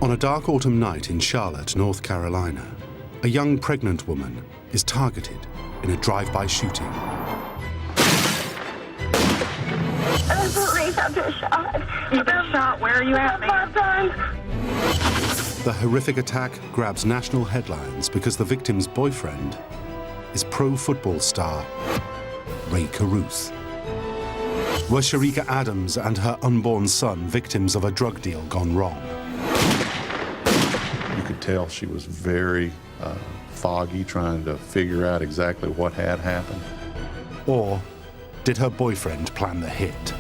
On a dark autumn night in Charlotte, North Carolina, a young pregnant woman is targeted in a drive-by shooting. Police, I've been shot. You've been shot? Where are you at, ma'am? The horrific attack grabs national headlines because the victim's boyfriend is pro football star Ray Carruth. Were Shericka Adams and her unborn son victims of a drug deal gone wrong? You could tell she was very foggy, trying to figure out exactly what had happened. Or did her boyfriend plan the hit?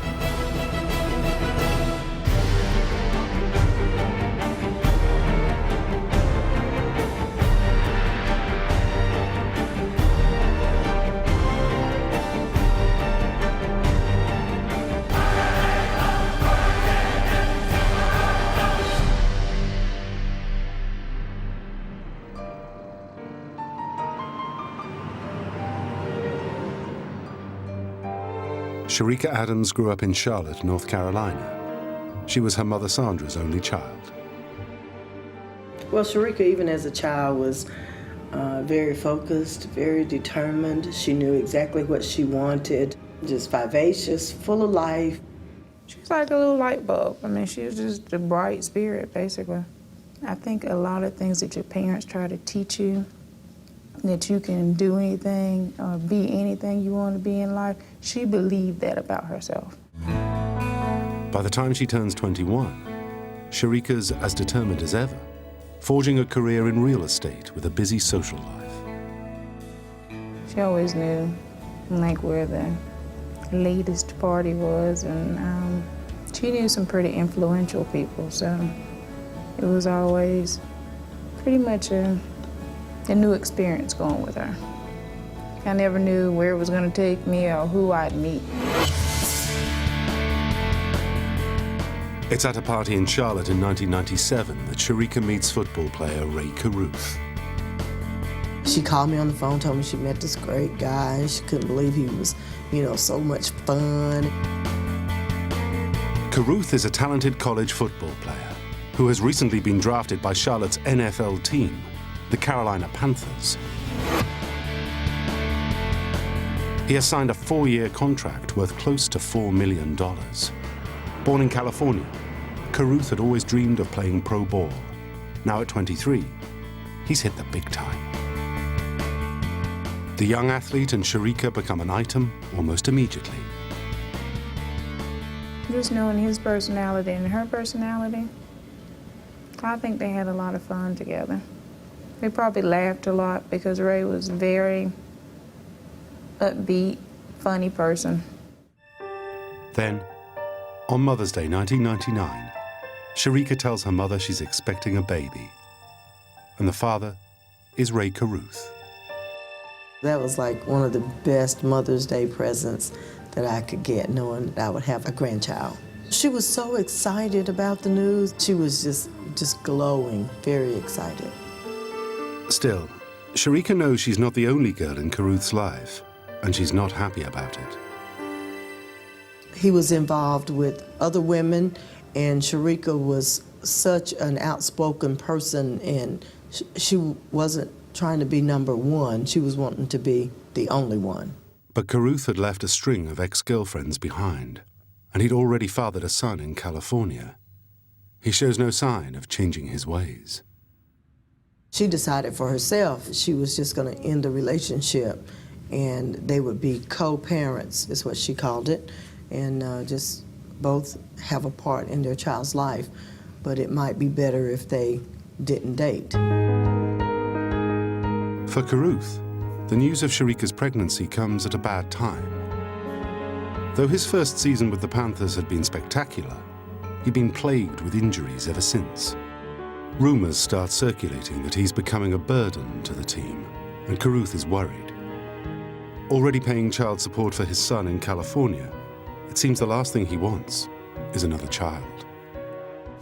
Shericka Adams grew up in Charlotte, North Carolina. She was her mother Sandra's only child. Well, Shericka, even as a child, was very focused, very determined. She knew exactly what she wanted, just vivacious, full of life. She was like a little light bulb. I mean, she was just a bright spirit, basically. I think a lot of things that your parents try to teach you, that you can do anything or be anything you want to be in life, she believed that about herself. By the time she turns 21, Shericka's as determined as ever, forging a career in real estate with a busy social life. She always knew, like, where the latest party was, and she knew some pretty influential people, so it was always pretty much a new experience going with her. I never knew where it was going to take me or who I'd meet. It's at a party in Charlotte in 1997 that Shericka meets football player Ray Carruth. She called me on the phone, told me she met this great guy, and she couldn't believe he was, so much fun. Carruth is a talented college football player who has recently been drafted by Charlotte's NFL team, the Carolina Panthers. He has signed a 4-year contract worth close to $4 million. Born in California, Carruth had always dreamed of playing pro ball. Now at 23, he's hit the big time. The young athlete and Shericka become an item almost immediately. Just knowing his personality and her personality, I think they had a lot of fun together. We probably laughed a lot because Ray was a very upbeat, funny person. Then, on Mother's Day 1999, Shericka tells her mother she's expecting a baby. And the father is Ray Carruth. That was like one of the best Mother's Day presents that I could get, knowing that I would have a grandchild. She was so excited about the news. She was just glowing, very excited. Still, Shericka knows she's not the only girl in Carruth's life, and she's not happy about it. He was involved with other women, and Shericka was such an outspoken person, and she wasn't trying to be number one. She was wanting to be the only one. But Carruth had left a string of ex-girlfriends behind, and he'd already fathered a son in California. He shows no sign of changing his ways. She decided for herself she was just going to end the relationship, and they would be co-parents, is what she called it, and just both have a part in their child's life, but it might be better if they didn't date. For Carruth, the news of Shericka's pregnancy comes at a bad time. Though his first season with the Panthers had been spectacular, he'd been plagued with injuries ever since. Rumors start circulating that he's becoming a burden to the team, and Carruth is worried. Already paying child support for his son in California, it seems the last thing he wants is another child.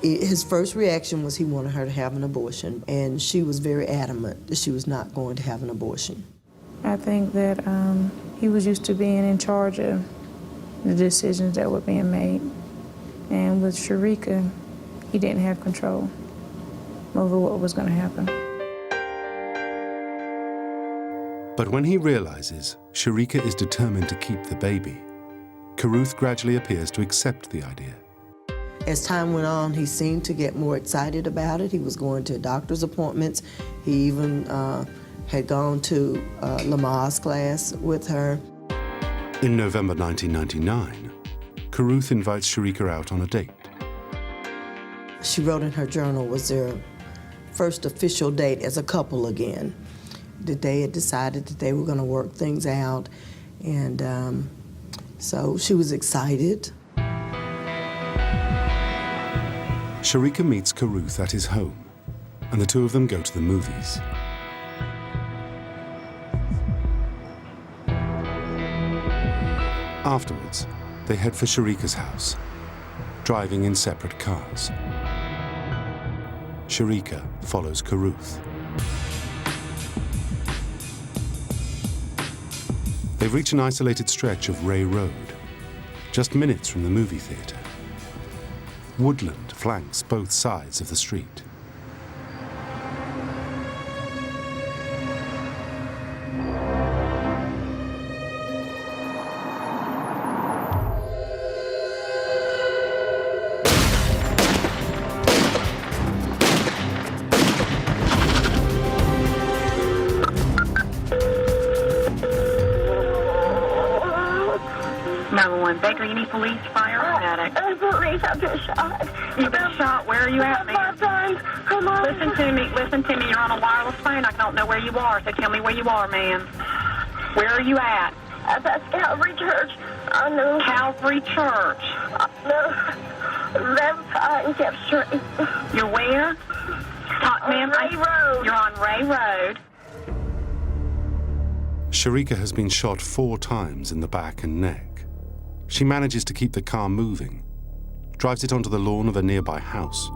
His first reaction was he wanted her to have an abortion, and she was very adamant that she was not going to have an abortion. I think that he was used to being in charge of the decisions that were being made. And with Shericka, he didn't have control. over what was going to happen. But when he realizes Sharika is determined to keep the baby, Carruth gradually appears to accept the idea. As time went on, he seemed to get more excited about it. He was going to doctor's appointments. He even had gone to Lamaze class with her. In November 1999, Carruth invites Sharika out on a date. She wrote in her journal was their first official date as a couple again. That they had decided that they were going to work things out, and so she was excited. Sharika meets Carruth at his home, and the two of them go to the movies. Afterwards, they head for Sharika's house, driving in separate cars. Sharika follows Carruth. They reach an isolated stretch of Ray Road, just minutes from the movie theatre. Woodland flanks both sides of the street. Baker, you need police, fire, or medic? Police, I've been shot. You've been shot? Where are you at, My man? son, come on. Listen to me. You're on a wireless phone. I don't know where you are, so tell me where you are, man. Where are you at? At the Calvary Church on the Calvary Church. left side in Jeff Street. You're where? Ma'am, Ray Road. You're on Ray Road. Sharika has been shot 4 times in the back and neck. She manages to keep the car moving, drives it onto the lawn of a nearby house,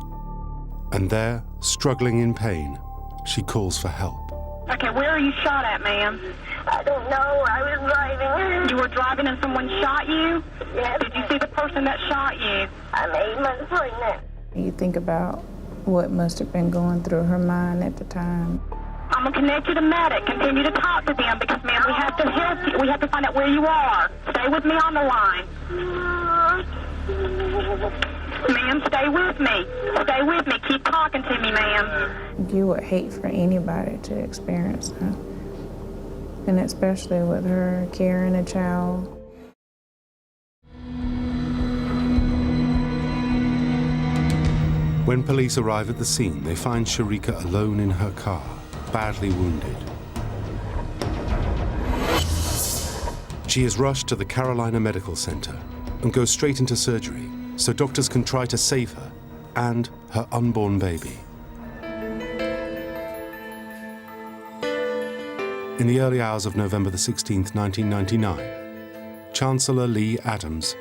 and there, struggling in pain, she calls for help. Okay, where are you shot at, ma'am? I don't know. I was driving. You were driving and someone shot you? Yes. Did you see the person that shot you? I'm 8 months pregnant. You think about what must have been going through her mind at the time. I'm going to connect you to medic. Continue to talk to them because, ma'am, we have to help you. We have to find out where you are. Stay with me on the line. Ma'am, stay with me. Stay with me. Keep talking to me, ma'am. You would hate for anybody to experience that. And especially with her carrying a child. When police arrive at the scene, they find Sharika alone in her car, badly wounded. She is rushed to the Carolina Medical Center and goes straight into surgery so doctors can try to save her and her unborn baby. In the early hours of November the 16th, 1999, Chancellor Lee Adams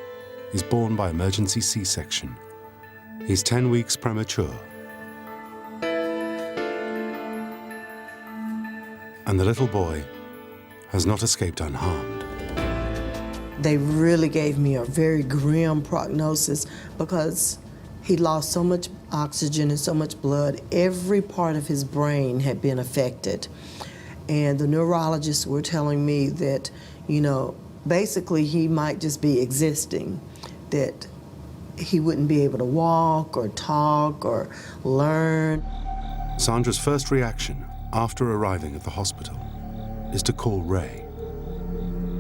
is born by emergency C-section. He's 10 weeks premature. And the little boy has not escaped unharmed. They really gave me a very grim prognosis because he lost so much oxygen and so much blood. Every part of his brain had been affected. And the neurologists were telling me that, basically he might just be existing, that he wouldn't be able to walk or talk or learn. Sandra's first reaction after arriving at the hospital is to call Ray.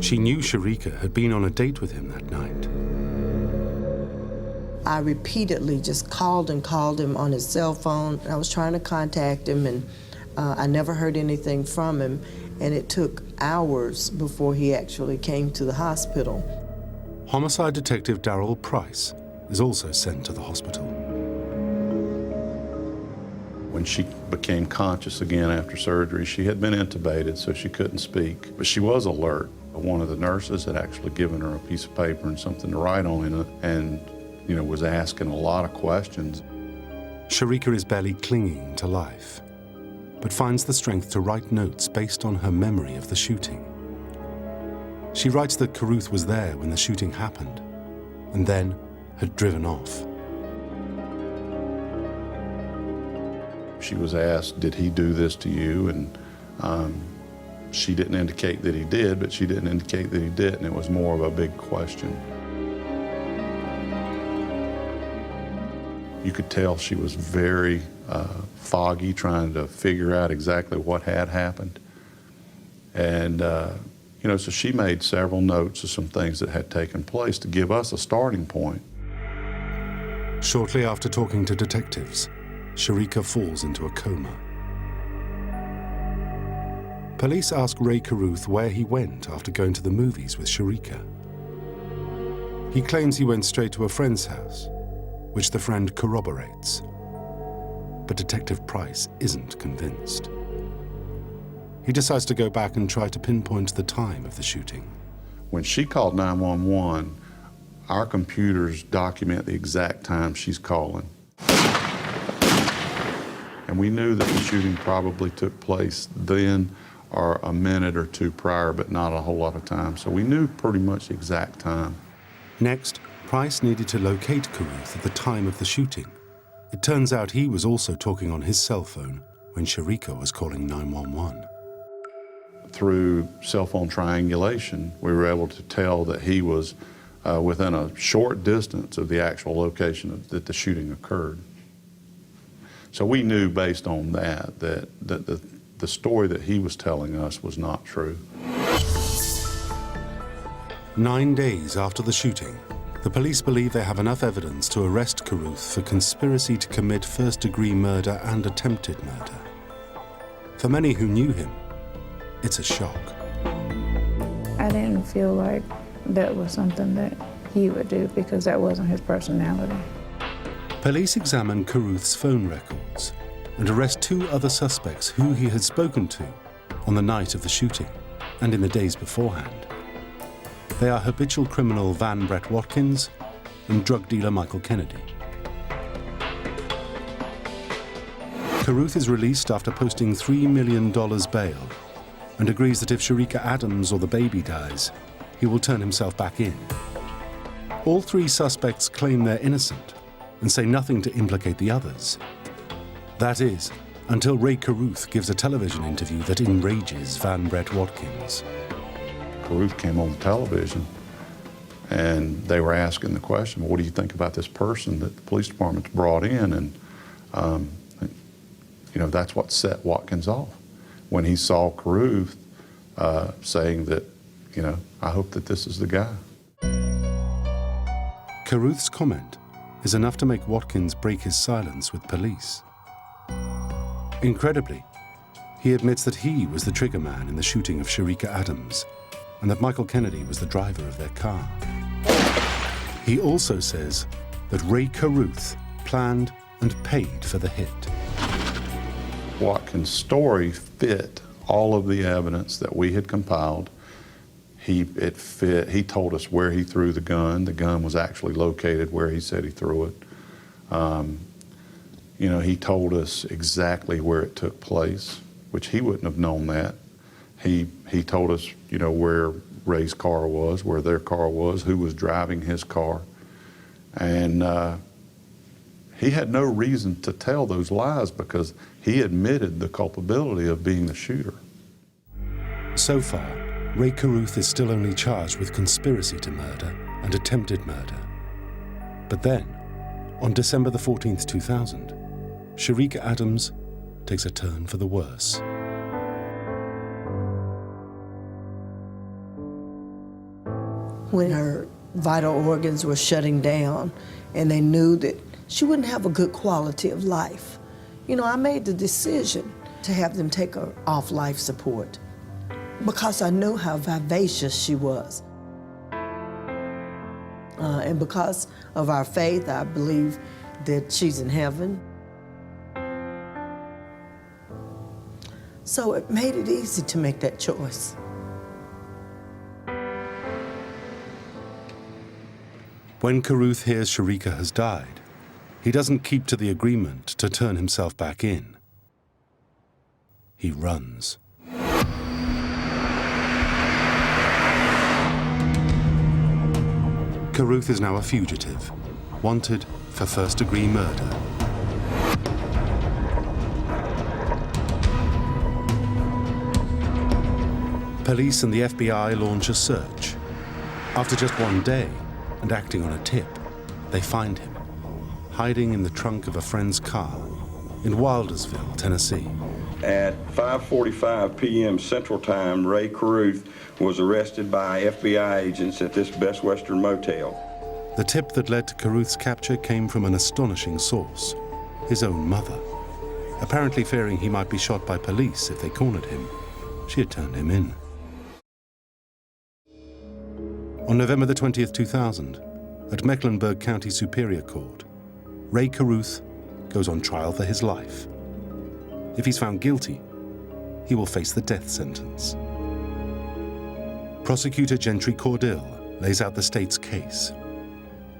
She knew Sharika had been on a date with him that night. I repeatedly just called him on his cell phone. I was trying to contact him, and I never heard anything from him, and it took hours before he actually came to the hospital. Homicide Detective Darrell Price is also sent to the hospital. When she became conscious again after surgery, she had been intubated, so she couldn't speak, but she was alert. One of the nurses had actually given her a piece of paper and something to write on in it, and was asking a lot of questions. Sharika is barely clinging to life, but finds the strength to write notes based on her memory of the shooting. She writes that Carruth was there when the shooting happened, and then had driven off. She was asked, did he do this to you? And she didn't indicate that he did, but she didn't indicate that he didn't. It was more of a big question. You could tell she was very foggy, trying to figure out exactly what had happened. And, you know, so she made several notes of some things that had taken place to give us a starting point. Shortly after talking to detectives, Sharika falls into a coma. Police ask Ray Carruth where he went after going to the movies with Sharika. He claims he went straight to a friend's house, which the friend corroborates. But Detective Price isn't convinced. He decides to go back and try to pinpoint the time of the shooting. When she called 911, our computers document the exact time she's calling. And we knew that the shooting probably took place then or a minute or two prior, but not a whole lot of time. So we knew pretty much the exact time. Next, Price needed to locate Carruth at the time of the shooting. It turns out he was also talking on his cell phone when Sharika was calling 911. Through cell phone triangulation, we were able to tell that he was within a short distance of the actual location that the shooting occurred. So we knew based on that the story that he was telling us was not true. 9 days after the shooting, the police believe they have enough evidence to arrest Carruth for conspiracy to commit first-degree murder and attempted murder. For many who knew him, it's a shock. I didn't feel like that was something that he would do because that wasn't his personality. Police examine Carruth's phone records and arrest 2 other suspects who he had spoken to on the night of the shooting and in the days beforehand. They are habitual criminal Van Brett Watkins and drug dealer Michael Kennedy. Carruth is released after posting $3 million bail and agrees that if Sharika Adams or the baby dies, he will turn himself back in. All 3 suspects claim they're innocent and say nothing to implicate the others. That is, until Ray Carruth gives a television interview that enrages Van Brett Watkins. Carruth came on television and they were asking the question, well, what do you think about this person that the police department's brought in? And, you know, that's what set Watkins off. When he saw Carruth saying that, you know, I hope that this is the guy. Carruth's comment is enough to make Watkins break his silence with police. Incredibly, he admits that he was the trigger man in the shooting of Sharika Adams and that Michael Kennedy was the driver of their car. He also says that Ray Carruth planned and paid for the hit. Watkins' story fit all of the evidence that we had compiled. It fit. He told us where he threw the gun. The gun was actually located where he said he threw it. You know, he told us exactly where it took place, which he wouldn't have known that. He told us, you know, where Ray's car was, where their car was, who was driving his car. And he had no reason to tell those lies because he admitted the culpability of being the shooter. So far, Ray Carruth is still only charged with conspiracy to murder and attempted murder. But then, on December the 14th, 2000, Sharika Adams takes a turn for the worse. When her vital organs were shutting down and they knew that she wouldn't have a good quality of life, you know, I made the decision to have them take her off life support because I knew how vivacious she was. And because of our faith, I believe that she's in heaven. So it made it easy to make that choice. When Carruth hears Sharika has died, he doesn't keep to the agreement to turn himself back in. He runs. Carruth is now a fugitive, wanted for first-degree murder. Police and the FBI launch a search. After just one day, and acting on a tip, they find him, hiding in the trunk of a friend's car in Wildersville, Tennessee. At 5:45 p.m. Central Time, Ray Caruth was arrested by FBI agents at this Best Western Motel. The tip that led to Caruth's capture came from an astonishing source, his own mother. Apparently fearing he might be shot by police if they cornered him, she had turned him in. On November the 20th, 2000, at Mecklenburg County Superior Court, Ray Caruth goes on trial for his life. If he's found guilty, he will face the death sentence. Prosecutor Gentry Cordill lays out the state's case.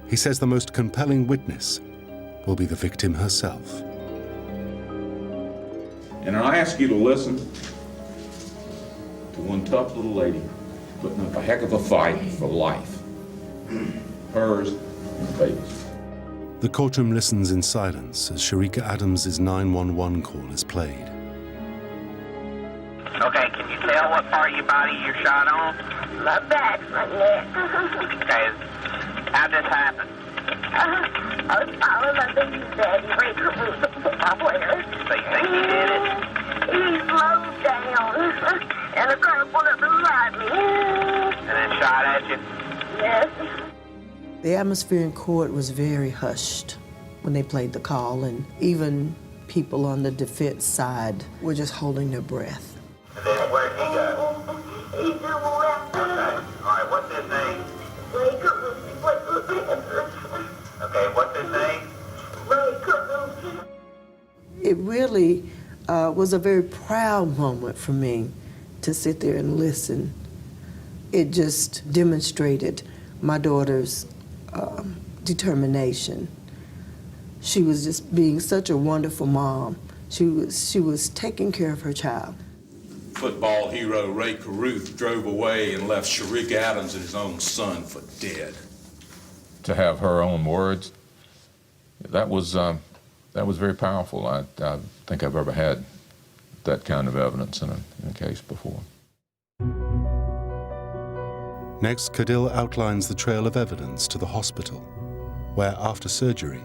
He says the most compelling witness will be the victim herself. And I ask you to listen to one tough little lady putting up a heck of a fight for life. Hers and the baby's. The courtroom listens in silence as Shericka Adams' 911 call is played. Okay, can you tell what part of your body you're shot on? My back, my neck. Okay, how'd this happen? I was following my baby's daddy, Ray Caruth, the football player. So you think he did it? He slowed down, and the car pulled up beside me. And then shot at you? Yes. The atmosphere in court was very hushed when they played the call, and even people on the defense side were just holding their breath. And then where'd he go? He just left. Okay, all right, what's his name? Ray Caruth, he played for the Panthers. Okay, what's his name? Ray Caruth. It really was a very proud moment for me to sit there and listen. It just demonstrated my daughter's determination. She was just being such a wonderful mom. She was taking care of her child. Football hero Ray Caruth drove away and left Shericka Adams and his own son for dead. To have her own words, that was very powerful. I think I've ever had that kind of evidence in a case before. Next, Cordill outlines the trail of evidence to the hospital, where after surgery,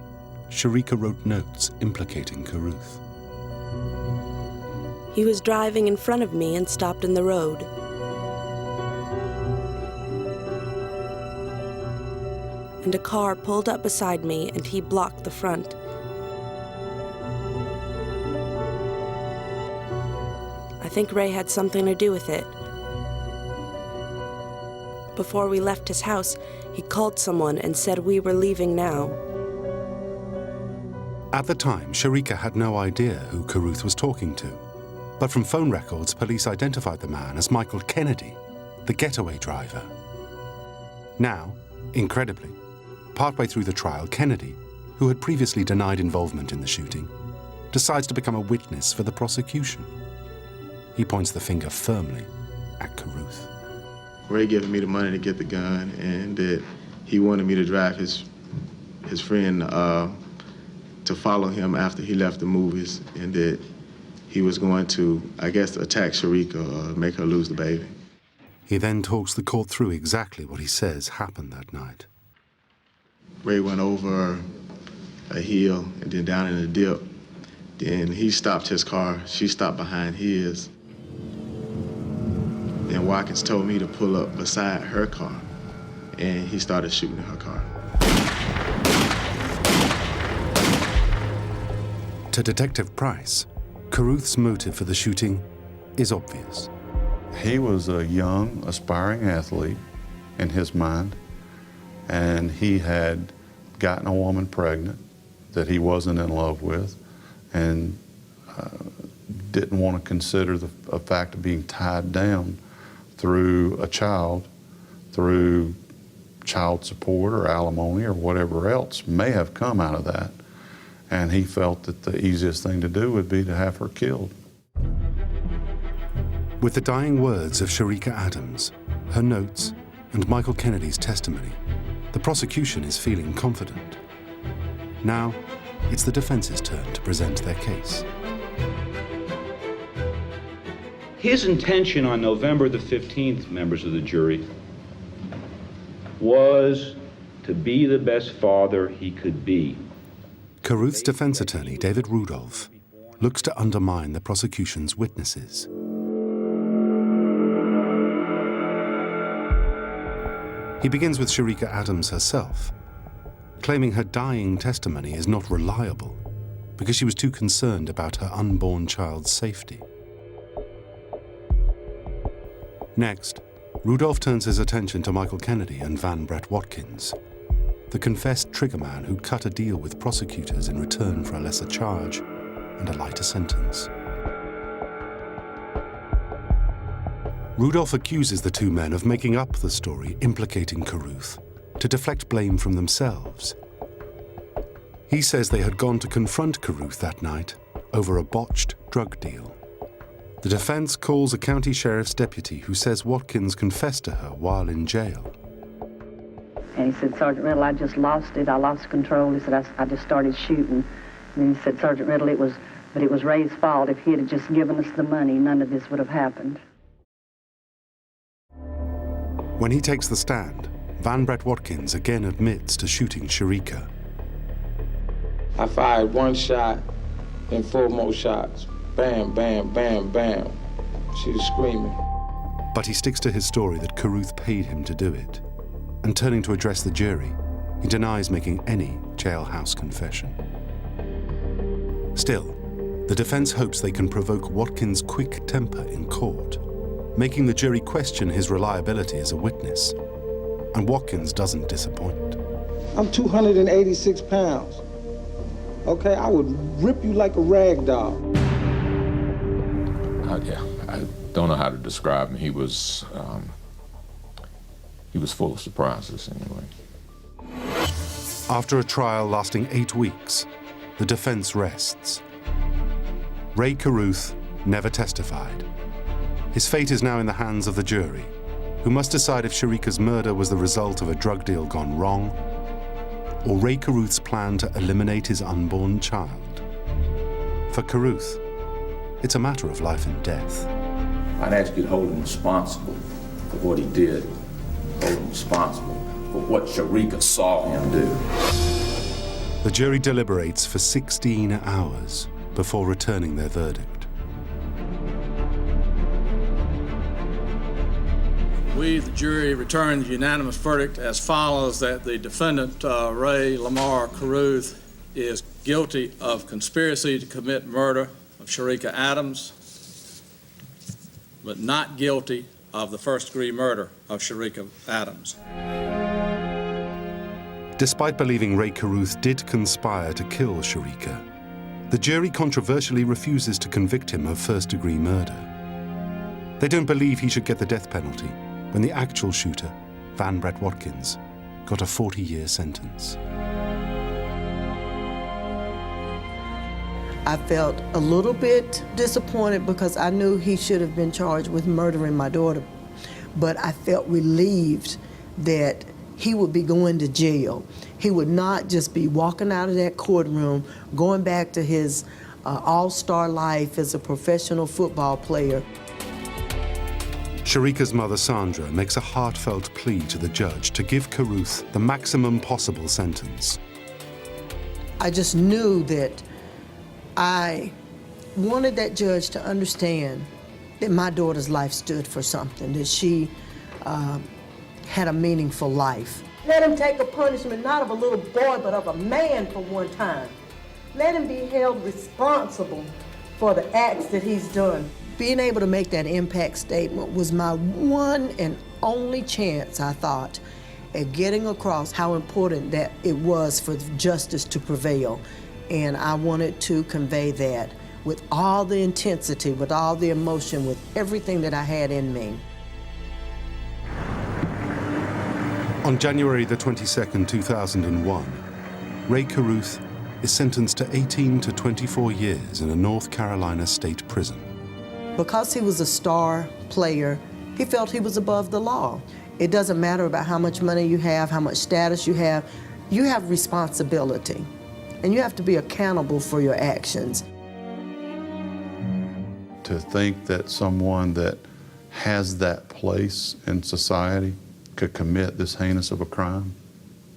Shericka wrote notes implicating Caruth. He was driving in front of me and stopped in the road. And a car pulled up beside me and he blocked the front. I think Ray had something to do with it. Before we left his house, he called someone and said we were leaving now. At the time, Shericka had no idea who Caruth was talking to. But from phone records, police identified the man as Michael Kennedy, the getaway driver. Now, incredibly, partway through the trial, Kennedy, who had previously denied involvement in the shooting, decides to become a witness for the prosecution. He points the finger firmly at Caruth. Ray giving me the money to get the gun, and that he wanted me to drive his friend to follow him after he left the movies, and that he was going to, I guess, attack Shericka or make her lose the baby. He then talks the court through exactly what he says happened that night. Ray went over a hill and then down in a dip. Then he stopped his car. She stopped behind his. And Watkins told me to pull up beside her car, and he started shooting at her car. To Detective Price, Caruth's motive for the shooting is obvious. He was a young, aspiring athlete in his mind, and he had gotten a woman pregnant that he wasn't in love with, and didn't want to consider the fact of being tied down through a child, through child support or alimony or whatever else may have come out of that. And he felt that the easiest thing to do would be to have her killed. With the dying words of Shericka Adams, her notes, and Michael Kennedy's testimony, the prosecution is feeling confident. Now, it's the defense's turn to present their case. His intention on November the 15th, members of the jury, was to be the best father he could be. Carruth's defense attorney, David Rudolph, looks to undermine the prosecution's witnesses. He begins with Shericka Adams herself, claiming her dying testimony is not reliable because she was too concerned about her unborn child's safety. Next, Rudolph turns his attention to Michael Kennedy and Van Brett Watkins, the confessed triggerman who cut a deal with prosecutors in return for a lesser charge and a lighter sentence. Rudolph accuses the two men of making up the story implicating Carruth to deflect blame from themselves. He says they had gone to confront Carruth that night over a botched drug deal. The defense calls a county sheriff's deputy who says Watkins confessed to her while in jail. And he said, Sergeant Riddle, I just lost it. I lost control. He said, I just started shooting. And he said, Sergeant Riddle, it was Ray's fault. If he had just given us the money, none of this would have happened. When he takes the stand, Van Brett Watkins again admits to shooting Shericka. I fired one shot and 4 more shots. Bam, bam, bam, bam. She was screaming. But he sticks to his story that Carruth paid him to do it. And turning to address the jury, he denies making any jailhouse confession. Still, the defense hopes they can provoke Watkins' quick temper in court, making the jury question his reliability as a witness. And Watkins doesn't disappoint. I'm 286 pounds. Okay, I would rip you like a rag doll. Yeah, I don't know how to describe him. He was full of surprises anyway. After a trial lasting 8 weeks, the defense rests. Ray Carruth never testified. His fate is now in the hands of the jury, who must decide if Shericka's murder was the result of a drug deal gone wrong, or Ray Carruth's plan to eliminate his unborn child. For Carruth, it's a matter of life and death. I'd ask you to hold him responsible for what he did. Hold him responsible for what Shericka saw him do. The jury deliberates for 16 hours before returning their verdict. We, the jury, returned the unanimous verdict as follows: that the defendant, Ray Lamar Carruth, is guilty of conspiracy to commit murder of Shericka Adams, but not guilty of the first-degree murder of Shericka Adams. Despite believing Ray Carruth did conspire to kill Shericka, the jury controversially refuses to convict him of first-degree murder. They don't believe he should get the death penalty, when the actual shooter, Van Brett Watkins, got a 40-year sentence. I felt a little bit disappointed because I knew he should have been charged with murdering my daughter. But I felt relieved that he would be going to jail. He would not just be walking out of that courtroom, going back to his all-star life as a professional football player. Shericka's mother, Sandra, makes a heartfelt plea to the judge to give Carruth the maximum possible sentence. I just knew that I wanted that judge to understand that my daughter's life stood for something, that she had a meaningful life. Let him take a punishment, not of a little boy, but of a man for one time. Let him be held responsible for the acts that he's done. Being able to make that impact statement was my one and only chance, I thought, at getting across how important that it was for justice to prevail. And I wanted to convey that with all the intensity, with all the emotion, with everything that I had in me. On January the 22nd, 2001, Ray Carruth is sentenced to 18 to 24 years in a North Carolina state prison. Because he was a star player, he felt he was above the law. It doesn't matter about how much money you have, how much status you have responsibility, and you have to be accountable for your actions. to think that someone that has that place in society could commit this heinous of a crime,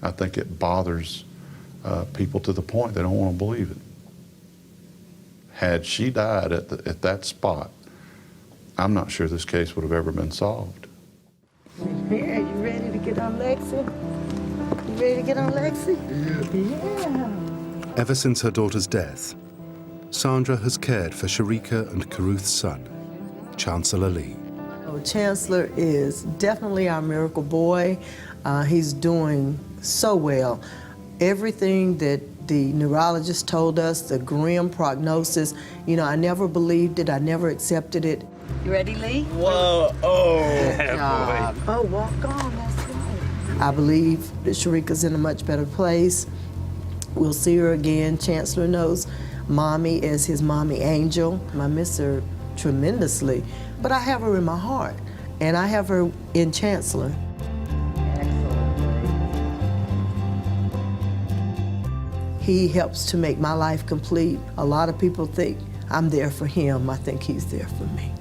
I think it bothers people to the point they don't want to believe it. Had she died at that spot, I'm not sure this case would have ever been solved. Yeah, you ready to get on Lexi? You ready to get on Lexi? Yeah. Ever since her daughter's death, Sandra has cared for Sharika and Caruth's son, Chancellor Lee. Chancellor is definitely our miracle boy. He's doing so well. Everything that the neurologist told us, the grim prognosis, you know, I never believed it, I never accepted it. You ready, Lee? Whoa, oh, Good job. Oh, walk on, that's right. I believe that Sharika's in a much better place. We'll see her again. Chancellor knows Mommy as his mommy angel. I miss her tremendously, but I have her in my heart, and I have her in Chancellor. He helps to make my life complete. A lot of people think I'm there for him. I think he's there for me.